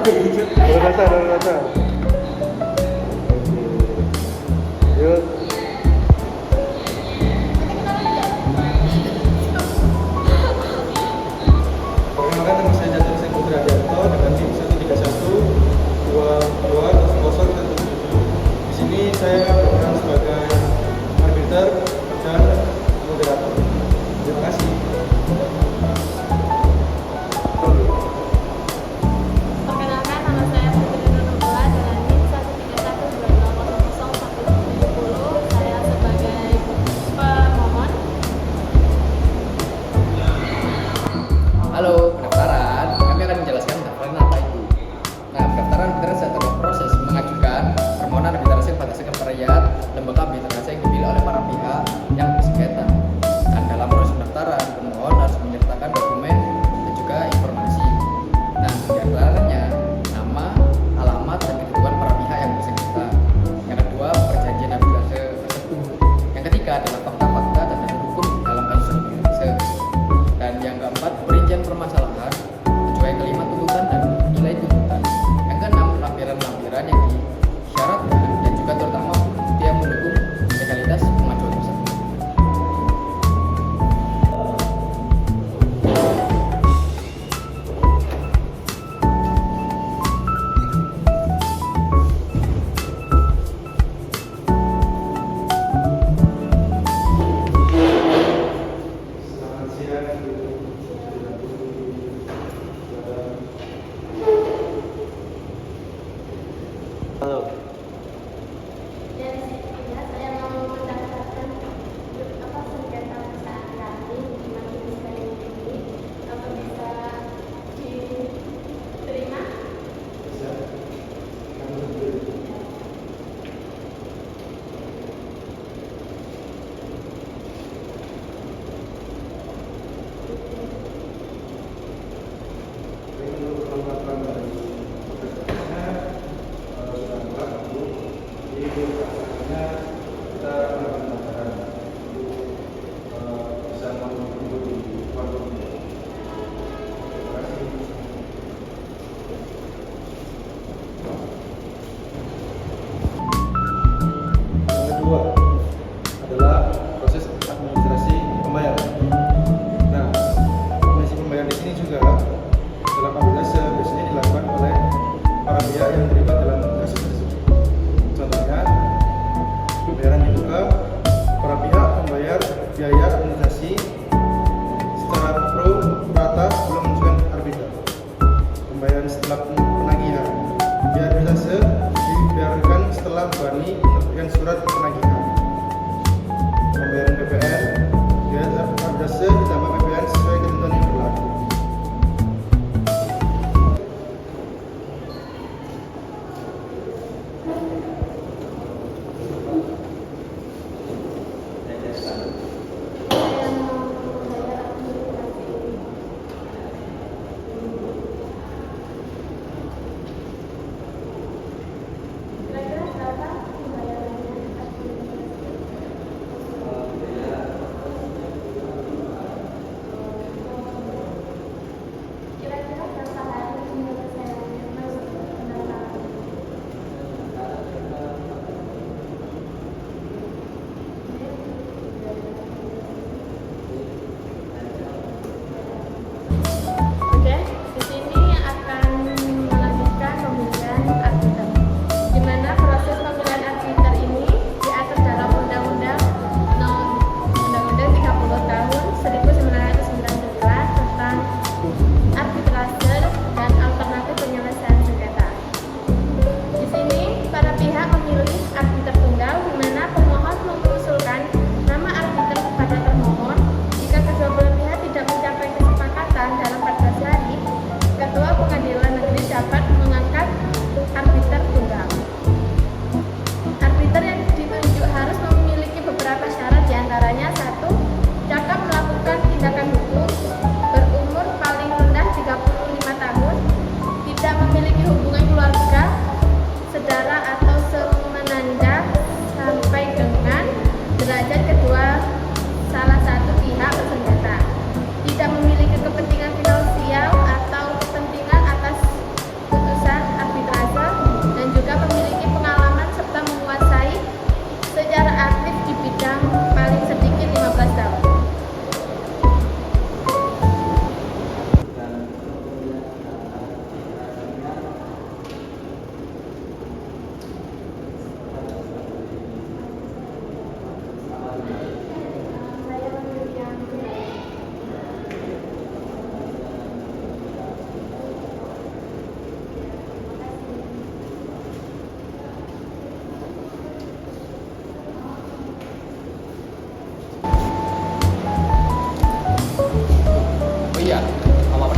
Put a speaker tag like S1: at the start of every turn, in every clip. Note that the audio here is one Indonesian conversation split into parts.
S1: Udah rasa. Yuk.
S2: Perkenalkan nama saya Jatuh Sen Putra Adianto dengan tim 131220017. Di sini saya berperan sebagai arbiter dan moderator. Terima kasih.
S3: Perkenalkan, nama saya Putri Nurula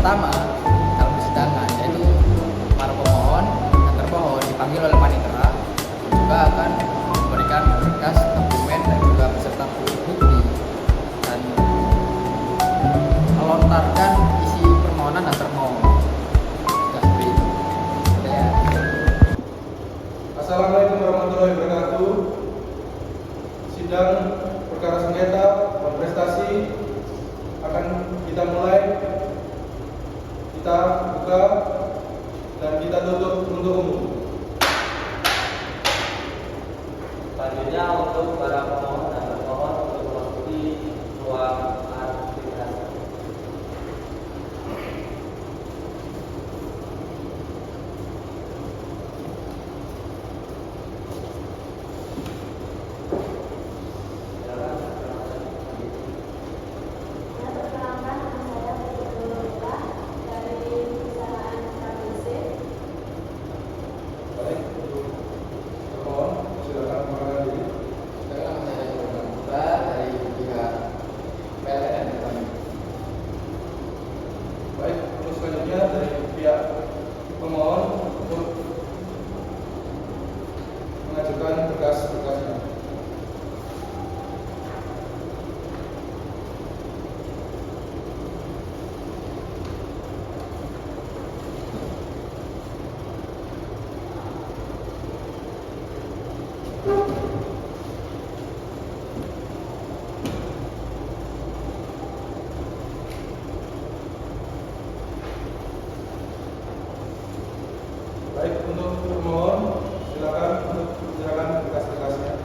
S3: pertama dalam persidangan, yaitu para pemohon dan termohon dipanggil oleh panitera, juga akan memberikan berkas dokumen dan juga beserta bukti dan melontarkan isi permohonan dan termohon. Sudah seperti itu. Ya.
S2: Assalamualaikum warahmatullahi wabarakatuh. Sidang perkara sengketa prestasi akan kita mulai. Kita buka dan kita tutup untuk umum.
S1: Selanjutnya untuk para pemohon dan termohon untuk memasuki ruang arbitration.
S2: Baik, untuk termohon silakan memperkenalkan diri.
S3: Sekarang saya coba dari pihak PLN kami.
S2: Baik, untuk selanjutnya dari pihak pemohon untuk mengajukan berkas-berkasnya. Baik, untuk pemohon silakan untuk menyerahkan berkas-berkasnya.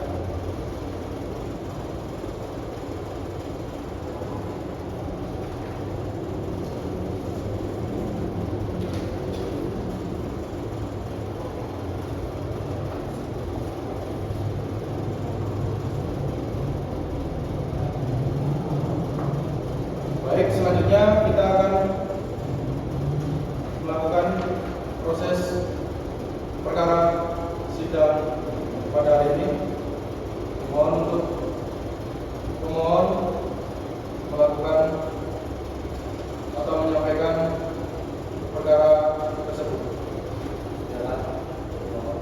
S2: Baik, selanjutnya kita akan melakukan proses perkara sidang pada hari ini. Mohon untuk pemohon melakukan atau menyampaikan perkara tersebut.
S1: Silakan. Pemohon.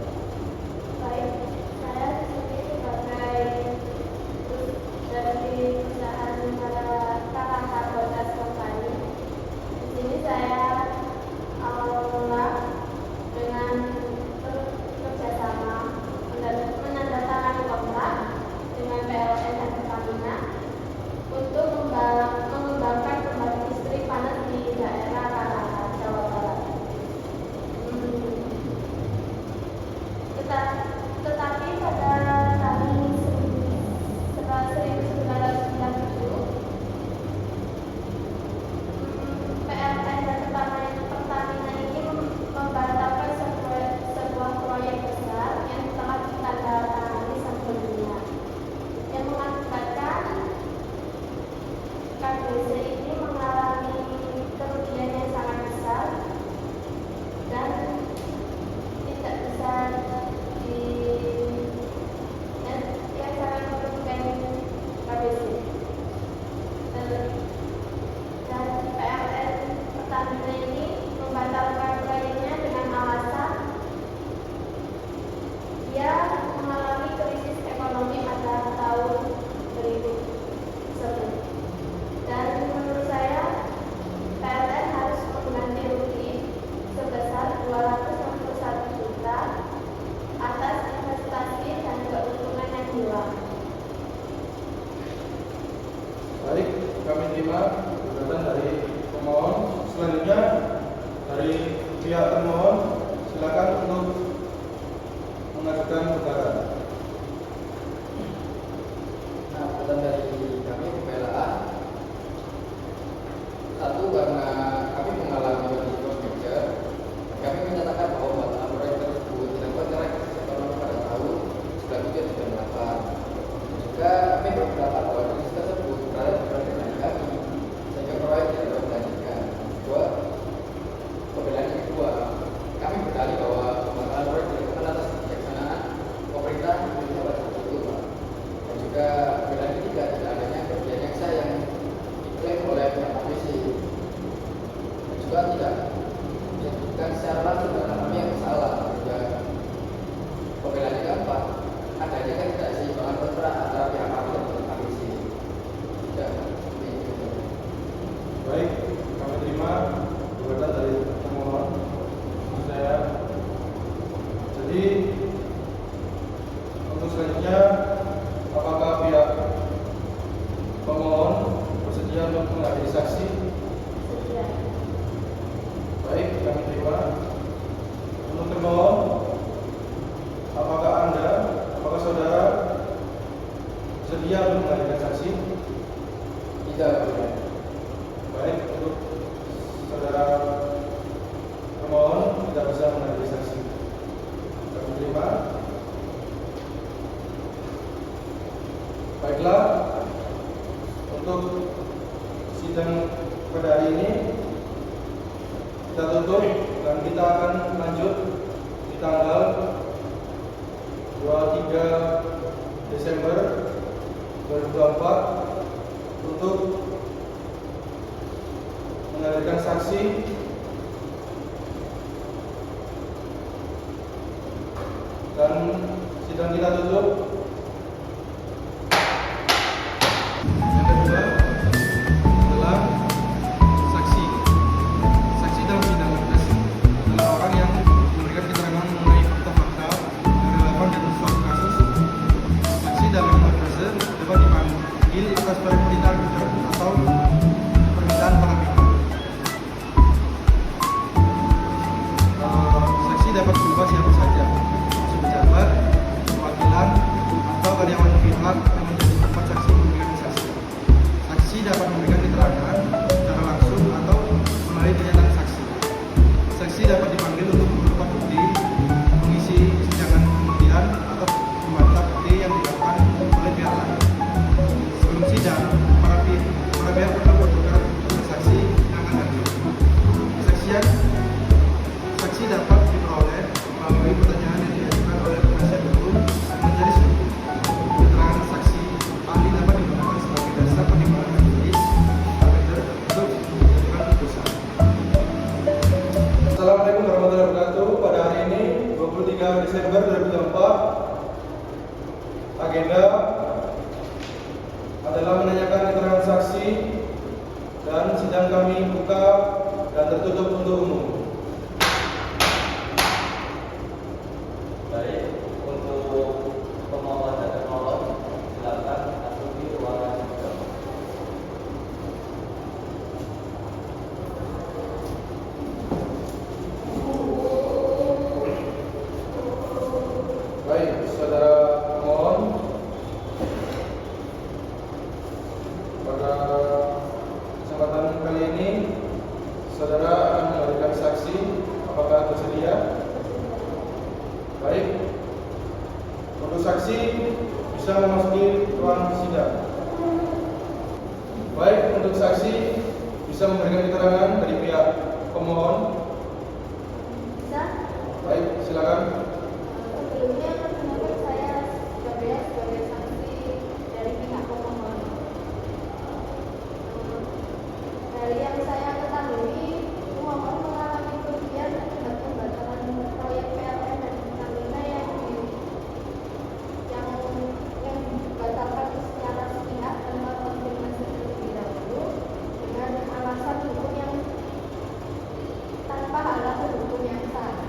S4: Baik, saya di sini sebagai dari perusahaan Kalahar Broadcast Company. Di sini saya awal mula dengan kerjasama menandatangani kontrak dengan PLN dan Pertamina untuk mengembangkan pembangkit listrik panas di daerah Kalahar, Jawa Barat. Tetapi pada tahun 1997 PLN dan Pertamina ini membatalkan sebuah proyek besar yang telah ditandatangani sebelumnya, yang mengakibatkan KBC ini mengalami kerugian yang sangat besar dan tidak bisa yang sangat merugikan KBC. Dan PLN Pertamina ini membatalkan proyeknya dengan alasan dia mengalami krisis ekonomi pada tahun 2010. Dan menurut saya PLN harus mengganti rugi sebesar 261 juta atas investasi dan keuntungan yang hilang.
S2: Baik, kami terima gugatan dari pemohon. Selanjutnya dari pihak termohon silakan untuk mengajukan gugatan.
S3: Nah, gugatan dari kami pembelaan satu karena kami mengalami risiko major. Kami menyatakan bahwa pembatalan proyek tersebut dilakukan secara krisis ekonomi pada tahun 97 dan 98. Juga kami berpendapat bahwa krisis tersebut berada di luar kendali kami, sehingga proyek tidak dapat dilanjutkan. Kedua, pembelaan yang kedua, kami berdalih bahwa pembatalan proyek dilakukan atas kebijaksanaan juga tidak menyebutkan secara langsung karena kami yang salah. Juga pembelaannya gampang. Adanya kan tidak seimbangan kontrak antara pihak kami dan pihak kami sini. Tidak seperti itu.
S2: Baik, kami terima gugatan dari pemohon. Maksud saya, jadi untuk selanjutnya, apakah pihak pemohon bersedia untuk menghadiri saksi?
S4: Sedia.
S2: Baik, kami terima. Untuk termohon, apakah saudara sedia untuk menghadiri saksi?
S3: Tidak boleh.
S2: Baik, untuk saudara pemohon tidak bisa menghadiri saksi. Kami terima. Baiklah, untuk sidang pada hari ini kita tutup dan kita akan lanjut di tanggal 23 Desember 2024 untuk menghadirkan saksi dan sidang kita tutup. Yang kedua adalah saksi. Saksi dalam sidang adalah orang yang memberikan keterangan mengenai fakta-fakta yang relevan dalam suatu kasus. Saksi dalam berkase dapat dipanggil atas permintaan atau permintaan para pihak. Saksi dapat berubah siapa saja, pejabat, perwakilan, atau karyawan pihak yang menjadi tempat saksi memberikan saksi. Saksi dapat memberikan keterangan secara langsung atau melalui pernyataan saksi. Saksi dapat dipanggil untuk berupa bukti, mengisi kesenjangan pembuktian atau membantah bukti yang dilakukan oleh pihak lain. Sebelum sidang, para pihak perlu bertukar saksi yang akan hadir. Kesaksian saksi dapat diperoleh melalui pertanyaan yang diajukan oleh penasihat hukum menjadi satu. Keterangan saksi ahli dapat digunakan sebagai dasar pertimbangan majelis untuk menentukan putusan. Assalamualaikum warahmatullahi wabarakatuh. Pada hari ini 23 Desember 2024, agenda adalah menanyakan keterangan saksi dan sidang kami buka dan tertutup untuk umum.
S1: Baik, untuk pemohon dan termohon silakan masuk di ruangan sidang.
S2: Baik, saudara pemohon, pada kesempatan kali ini saudara akan memberikan saksi. Apakah bersedia? Baik, untuk saksi bisa memasuki ruang sidang. Baik, untuk saksi bisa memberikan keterangan dari pihak pemohon.
S4: Bisa.
S2: Baik, silakan.
S4: Sebelumnya perkenalkan saya sebagai saksi dari pihak pemohon. Dari yang saya ketahui, pemohon mengalami kerugian akibat pembatalan proyek PLN dan Pertamina yang dibatalkan secara sepihak tanpa konfirmasi terlebih dahulu dengan alasan hukum yang tanpa alasan hukum yang sah.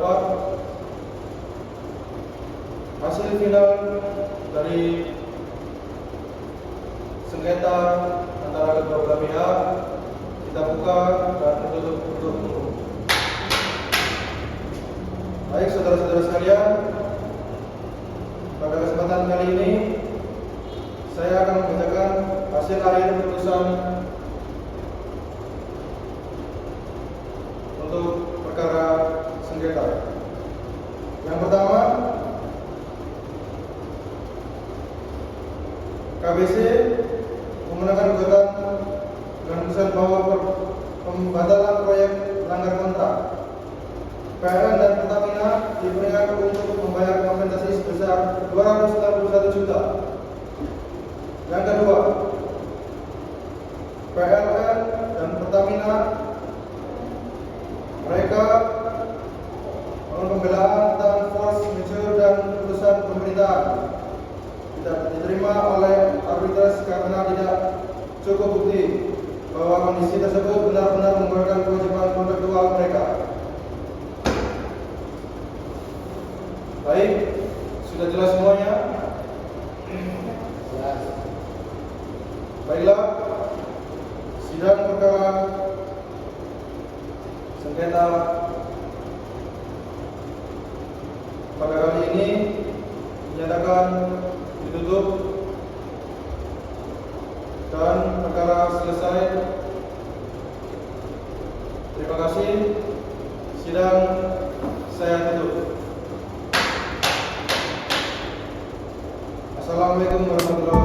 S2: terdapat hasil final dari sengketa antara kedua belah pihak kita buka dan ditutup untuk umum. Baik saudara-saudara sekalian, pada kesempatan kali ini saya akan membacakan hasil akhir putusan untuk perkara sengketa. Yang pertama, KBC memenangkan gugatan dengan putusan bahwa pembatalan proyek melanggar kontrak. PLN dan Pertamina diberikan untuk membayar kompensasi sebesar 291 juta. Yang kedua, PLN dan Pertamina mereka melakukan pembelaan tentang force majeure dan putusan pemerintahan tidak diterima oleh arbitras karena tidak cukup bukti bahwa kondisi tersebut benar-benar menggunakan kewajiban kontraktual mereka. Baik, sudah jelas semuanya?
S3: Jelas.
S2: Baiklah, sidang perkara sengketa pada kali ini dinyatakan ditutup dan perkara selesai. Terima kasih. Sidang saya tutup. Assalamualaikum warahmatullahi wabarakatuh.